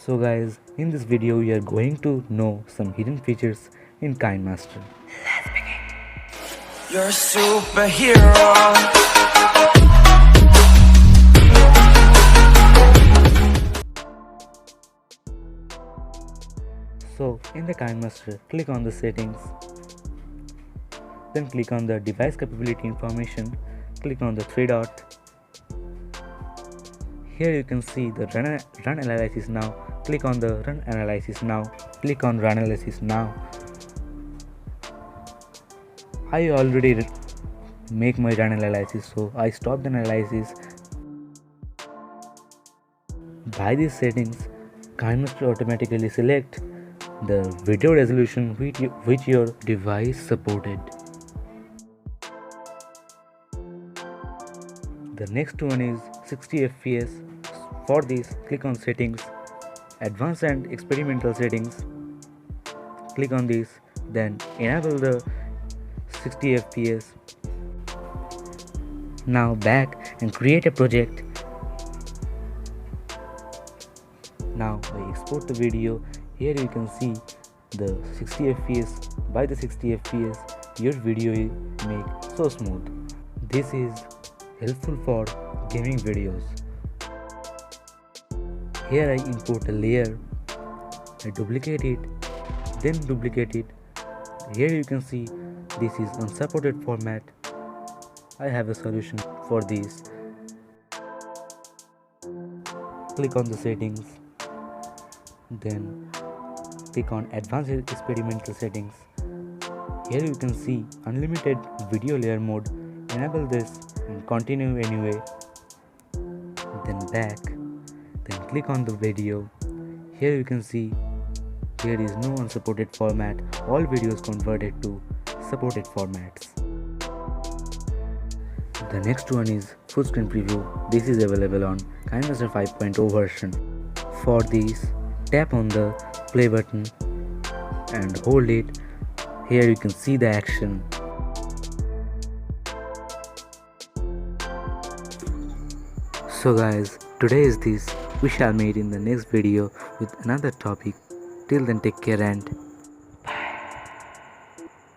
So guys, in this video we are going to know some hidden features in KineMaster. Let's begin. You're a superhero. So in the KineMaster, click on the settings, then click on the device capability information, click on the three dot. Here you can see the run analysis now. Click on the run analysis now. Click on run analysis now. I already make my run analysis, so I stop the analysis. By these settings, KineMaster automatically select the video resolution which your device supported. The next one is 60 fps. For this, click on settings, advanced and experimental settings. Click on this, then enable the 60 fps. Now back and create a project. Now I export the video. Here you can see the 60 fps. By the 60 fps, your video is made so smooth. This is helpful for gaming videos. Here I import a layer, I duplicate it, then duplicate it. Here you can see this is unsupported format. I have a solution for this. Click on the settings, then click on advanced experimental settings. Here you can see unlimited video layer mode. Enable this and continue anyway. Then back, then click on the video. Here you can see there is no unsupported format. All videos converted to supported formats. The next one is full screen preview. This is available on KineMaster 5.0 version. For this, tap on the play button and hold it. Here you can see the action. So guys, today is this. We shall meet in the next video with another topic. Till then, take care and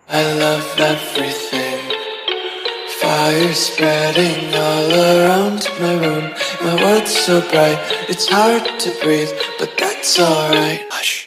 I love everything. Fire spreading all around my room. My world's so bright, it's hard to breathe, but that's alright. Hush.